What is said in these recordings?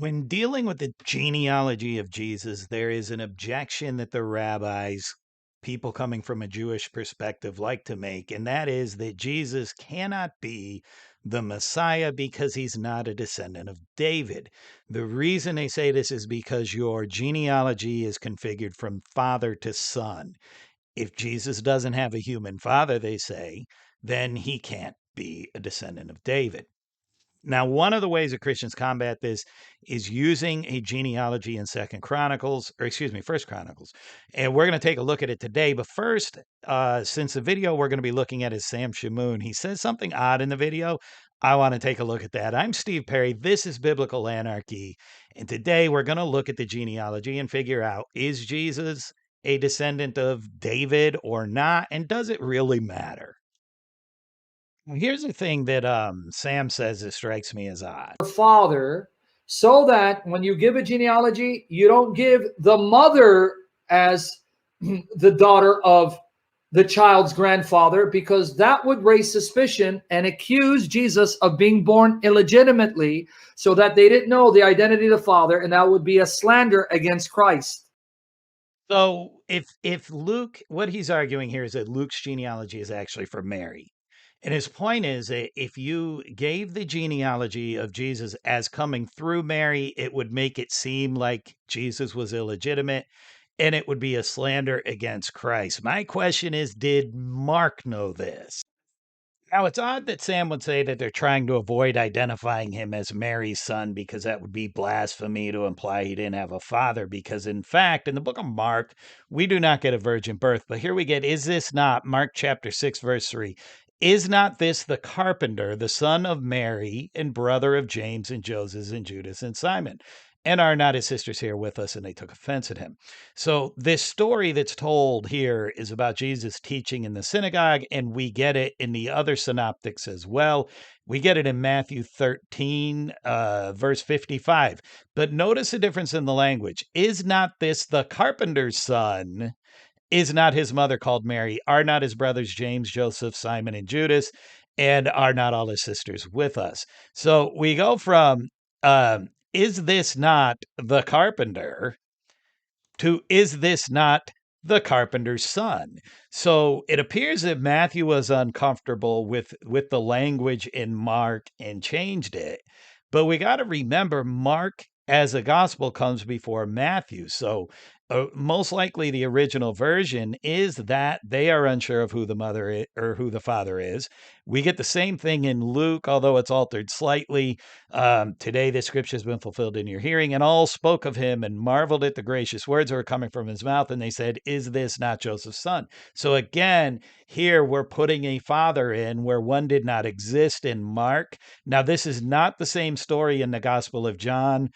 When dealing with the genealogy of Jesus, there is an objection that the rabbis, people coming from a Jewish perspective, like to make, and that is that Jesus cannot be the Messiah because he's not a descendant of David. The reason they say this is because your genealogy is configured from father to son. If Jesus doesn't have a human father, they say, then he can't be a descendant of David. Now, one of the ways that Christians combat this is using a genealogy in Second Chronicles, or excuse me, First Chronicles, and we're going to take a look at it today. But first, since the video we're going to be looking at is Sam Shamoun, he says something odd in the video. I want to take a look at that. I'm Steve Perry. This is Biblical Anarchy, and today we're going to look at the genealogy and figure out, is Jesus a descendant of David or not, and does it really matter? Well, here's the thing that Sam says that strikes me as odd. Father, so that when you give a genealogy, you don't give the mother as the daughter of the child's grandfather, because that would raise suspicion and accuse Jesus of being born illegitimately, so that they didn't know the identity of the father, and that would be a slander against Christ. So if Luke, what he's arguing here is that Luke's genealogy is actually from Mary. And his point is that if you gave the genealogy of Jesus as coming through Mary, it would make it seem like Jesus was illegitimate and it would be a slander against Christ. My question is, did Mark know this? Now, it's odd that Sam would say that they're trying to avoid identifying him as Mary's son because that would be blasphemy to imply he didn't have a father. Because, in fact, in the book of Mark, we do not get a virgin birth. But here we get, is this not, Mark chapter 6, verse 3, is not this the carpenter, the son of Mary and brother of James and Joseph and Judas and Simon? And are not his sisters here with us? And they took offense at him. So, this story that's told here is about Jesus teaching in the synagogue, and we get it in the other synoptics as well. We get it in Matthew 13, verse 55. But notice the difference in the language. Is not this the carpenter's son? Is not his mother called Mary? Are not his brothers James, Joseph, Simon, and Judas? And are not all his sisters with us? So we go from, is this not the carpenter, to is this not the carpenter's son? So it appears that Matthew was uncomfortable with the language in Mark and changed it. But we got to remember, Mark as a gospel comes before Matthew. So most likely the original version is that they are unsure of who the mother is, or who the father is. We get the same thing in Luke, although it's altered slightly. Today the scripture has been fulfilled in your hearing, and all spoke of him and marveled at the gracious words that were coming from his mouth. And they said, is this not Joseph's son? So again, here we're putting a father in where one did not exist in Mark. Now, this is not the same story in the Gospel of John,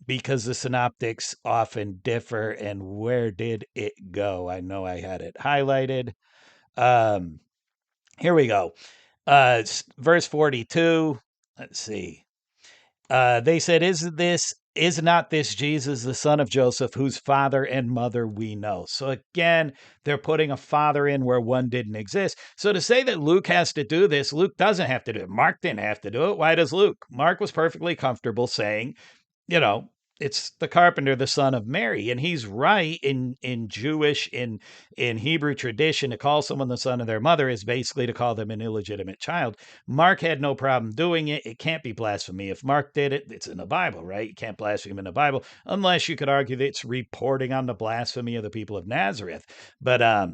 because the synoptics often differ. And where did it go? I know I had it highlighted. Here we go. Verse 42. Let's see. They said, is not this Jesus, the son of Joseph, whose father and mother we know? So again, they're putting a father in where one didn't exist. So to say that Luke has to do this, Luke doesn't have to do it. Mark didn't have to do it. Why does Luke? Mark was perfectly comfortable saying, you know, it's the carpenter, the son of Mary. And he's right in Jewish, in Hebrew tradition, to call someone the son of their mother is basically to call them an illegitimate child. Mark had no problem doing it. It can't be blasphemy. If Mark did it, it's in the Bible, right? You can't blaspheme in the Bible, unless you could argue that it's reporting on the blasphemy of the people of Nazareth. But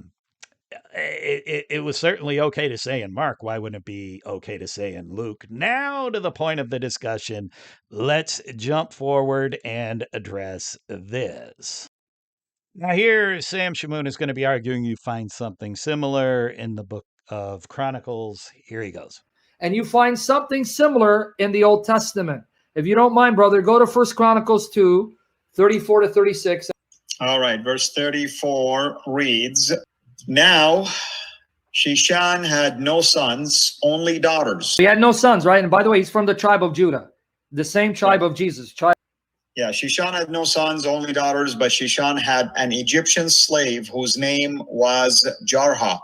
it was certainly okay to say in Mark. Why wouldn't it be okay to say in Luke? Now to the point of the discussion. Let's jump forward and address this. Now here, Sam Shamoun is going to be arguing you find something similar in the book of Chronicles. Here he goes. And you find something similar in the Old Testament. If you don't mind, brother, go to First Chronicles 2, 34 to 36. All right, verse 34 reads, now Shishan had no sons, only daughters. He had no sons, right? And by the way, he's from the tribe of Judah, the same tribe of Jesus. Yeah, Shishan had no sons, only daughters, but Shishan had an Egyptian slave whose name was Jarha.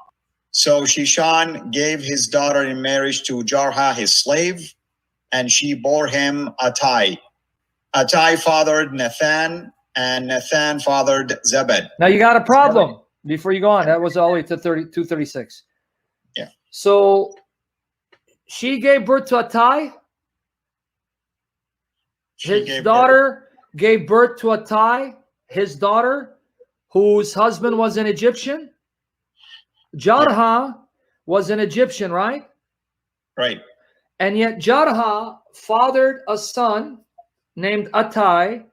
So Shishan gave his daughter in marriage to Jarha, his slave, and she bore him Attai. Attai fathered Nathan, and Nathan fathered Zebed. Now you got a problem before you go on. That was all the way to 236. Yeah. So she gave birth to Attai. His daughter gave birth to Attai, his daughter, whose husband was an Egyptian. Jarha was an Egyptian, right? Right. And yet Jarha fathered a son named Attai,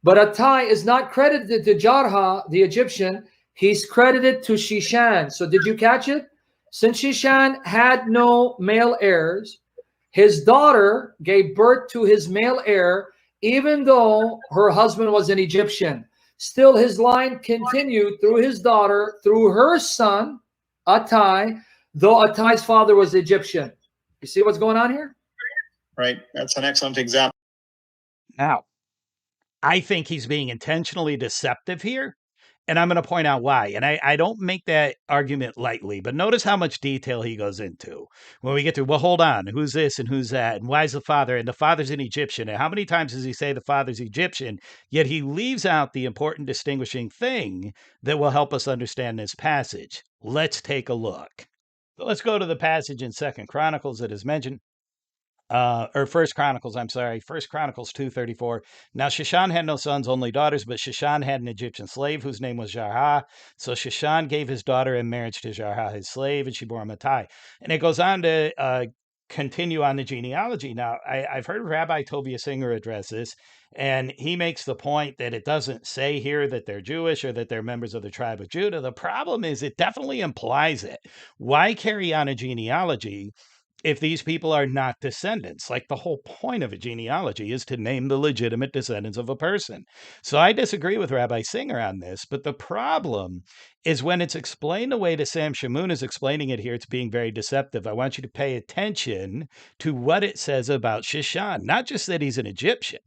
but Attai is not credited to Jarha, the Egyptian. He's credited to Shishan. So did you catch it? Since Shishan had no male heirs, his daughter gave birth to his male heir, even though her husband was an Egyptian. Still, his line continued through his daughter, through her son, Attai, though Attai's father was Egyptian. You see what's going on here? Right. That's an excellent example. Now, I think he's being intentionally deceptive here, and I'm going to point out why. And I don't make that argument lightly, but notice how much detail he goes into. When we get to, well, hold on, who's this and who's that, and why is the father, and the father's an Egyptian, and how many times does he say the father's Egyptian, yet he leaves out the important distinguishing thing that will help us understand this passage. Let's take a look. So let's go to the passage in 2 Chronicles that is mentioned. Or First Chronicles, I'm sorry, First Chronicles 2:34. Now Shishan had no sons, only daughters, but Shishan had an Egyptian slave whose name was Jarha. So Shishan gave his daughter in marriage to Jarha, his slave, and she bore him Attai. And it goes on to continue on the genealogy. Now, I've heard Rabbi Tovia Singer address this, and he makes the point that it doesn't say here that they're Jewish or that they're members of the tribe of Judah. The problem is it definitely implies it. Why carry on a genealogy if these people are not descendants? Like, the whole point of a genealogy is to name the legitimate descendants of a person. So I disagree with Rabbi Singer on this, but the problem is when it's explained the way that Sam Shamoun is explaining it here, it's being very deceptive. I want you to pay attention to what it says about Shishan, not just that he's an Egyptian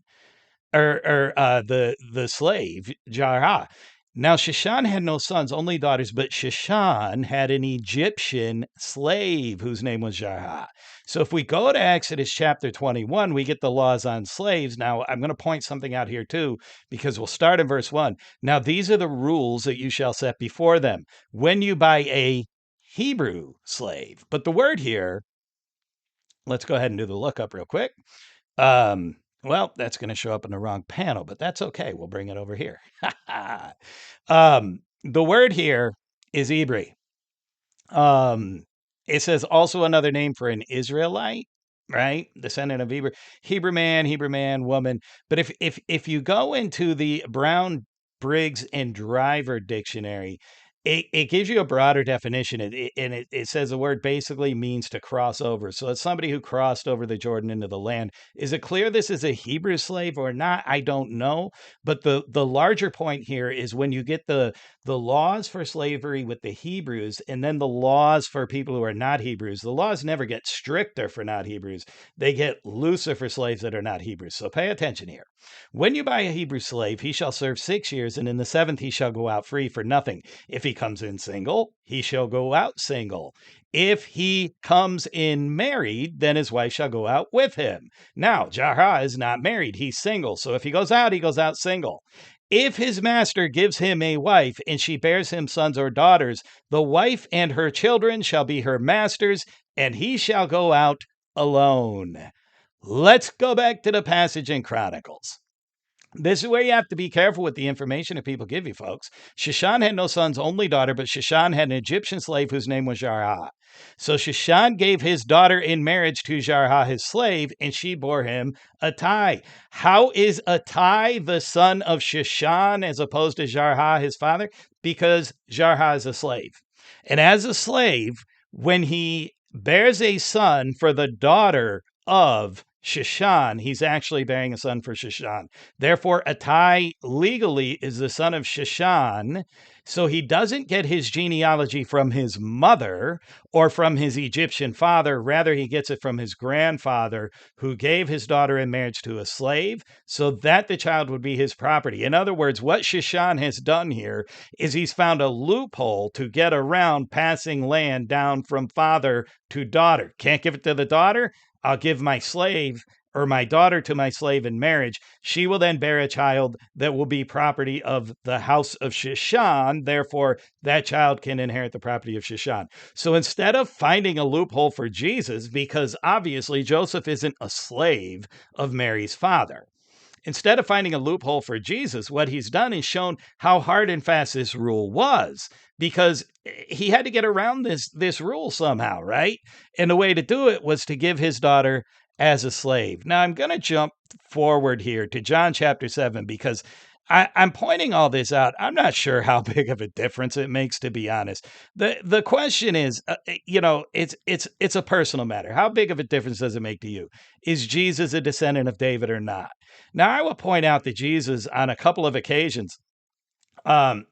or the slave, Jarha. Now, Shishan had no sons, only daughters, but Shishan had an Egyptian slave whose name was Jarha. So if we go to Exodus chapter 21, we get the laws on slaves. Now, I'm going to point something out here too, because we'll start in verse 1. Now, these are the rules that you shall set before them when you buy a Hebrew slave. But the word here, let's go ahead and do the lookup real quick. Well, that's going to show up in the wrong panel, but that's okay. We'll bring it over here. The word here is Ibri. It says also another name for an Israelite, right? Descendant of Hebrew man, woman. But if you go into the Brown, Briggs, and Driver dictionary, it gives you a broader definition, and it says the word basically means to cross over. So it's somebody who crossed over the Jordan into the land. Is it clear this is a Hebrew slave or not? I don't know. But the larger point here is when you get the laws for slavery with the Hebrews and then the laws for people who are not Hebrews, the laws never get stricter for not Hebrews. They get looser for slaves that are not Hebrews. So pay attention here. When you buy a Hebrew slave, he shall serve 6 years, and in the 7th he shall go out free for nothing. If he comes in single, he shall go out single. If he comes in married, then his wife shall go out with him. Now, Jarha is not married. He's single. So if he goes out single. If his master gives him a wife, and she bears him sons or daughters, the wife and her children shall be her master's, and he shall go out alone. Let's go back to the passage in Chronicles. This is where you have to be careful with the information that people give you, folks. Shishan had no sons, only daughter, but Shishan had an Egyptian slave whose name was Jarha. So Shishan gave his daughter in marriage to Jarha, his slave, and she bore him Attai. How is Attai the son of Shishan as opposed to Jarha, his father? Because Jarha is a slave. And as a slave, when he bears a son for the daughter of Shishan, he's actually bearing a son for Shishan. Therefore, Attai legally is the son of Shishan. So he doesn't get his genealogy from his mother or from his Egyptian father. Rather, he gets it from his grandfather, who gave his daughter in marriage to a slave so that the child would be his property. In other words, what Shishan has done here is he's found a loophole to get around passing land down from father to daughter. Can't give it to the daughter? I'll give my slave or my daughter to my slave in marriage, she will then bear a child that will be property of the house of Shishan. Therefore, that child can inherit the property of Shishan. So instead of finding a loophole for Jesus, because obviously Joseph isn't a slave of Mary's father, instead of finding a loophole for Jesus, what he's done is shown how hard and fast this rule was, because he had to get around this rule somehow, right? And the way to do it was to give his daughter as a slave. Now I'm going to jump forward here to John chapter 7 because I'm pointing all this out. I'm not sure how big of a difference it makes, to be honest. The question is, it's a personal matter. How big of a difference does it make to you? Is Jesus a descendant of David or not? Now, I will point out that Jesus, on a couple of occasions,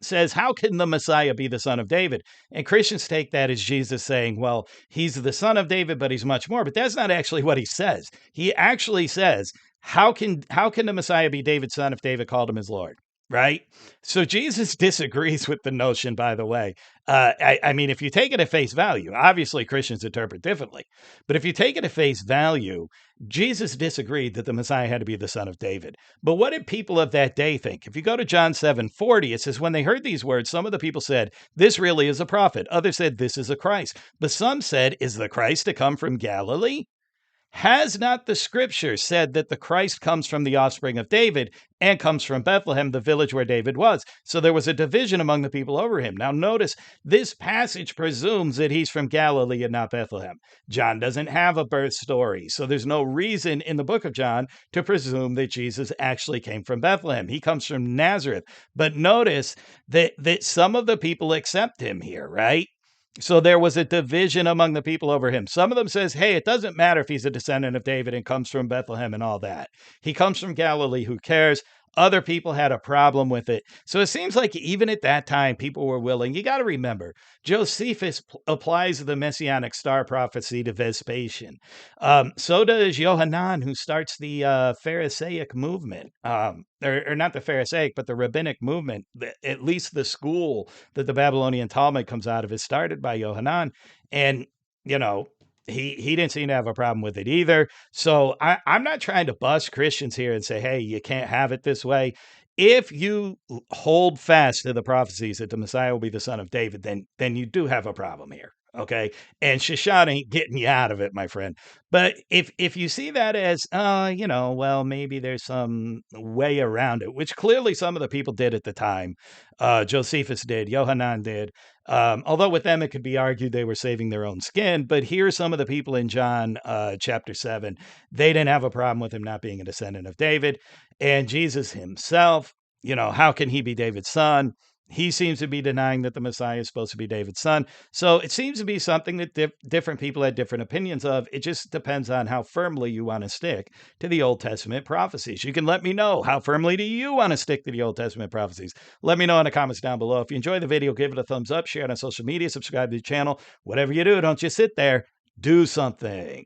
says, how can the Messiah be the son of David? And Christians take that as Jesus saying, well, he's the son of David, but he's much more. But that's not actually what he says. He actually says, how can the Messiah be David's son if David called him his Lord? Right? So Jesus disagrees with the notion, by the way. I mean, if you take it at face value, obviously Christians interpret differently. But if you take it at face value, Jesus disagreed that the Messiah had to be the son of David. But what did people of that day think? If you go to John 7:40, it says, when they heard these words, some of the people said, this really is a prophet. Others said, this is a Christ. But some said, is the Christ to come from Galilee? Has not the scripture said that the Christ comes from the offspring of David and comes from Bethlehem, the village where David was? So there was a division among the people over him. Now notice, this passage presumes that he's from Galilee and not Bethlehem. John doesn't have a birth story, so there's no reason in the book of John to presume that Jesus actually came from Bethlehem. He comes from Nazareth. But notice that some of the people accept him here, right? So there was a division among the people over him. Some of them says, hey, it doesn't matter if he's a descendant of David and comes from Bethlehem and all that. He comes from Galilee, who cares? Other people had a problem with it. So it seems like even at that time, people were willing. You got to remember, Josephus applies the Messianic star prophecy to Vespasian. So does Yohanan, who starts the Pharisaic movement, or not the Pharisaic, but the rabbinic movement. At least the school that the Babylonian Talmud comes out of is started by Yohanan. And, he didn't seem to have a problem with it either. So I'm not trying to bust Christians here and say, hey, you can't have it this way. If you hold fast to the prophecies that the Messiah will be the son of David, then you do have a problem here. Okay. And Shishan ain't getting you out of it, my friend. But if you see that as, well, maybe there's some way around it, which clearly some of the people did at the time. Josephus did, Yohanan did. Although with them, it could be argued they were saving their own skin. But here's some of the people in John chapter 7. They didn't have a problem with him not being a descendant of David. And Jesus himself, how can he be David's son? He seems to be denying that the Messiah is supposed to be David's son. So it seems to be something that different people had different opinions of. It just depends on how firmly you want to stick to the Old Testament prophecies. You can let me know, how firmly do you want to stick to the Old Testament prophecies? Let me know in the comments down below. If you enjoyed the video, give it a thumbs up, share it on social media, subscribe to the channel. Whatever you do, don't just sit there. Do something.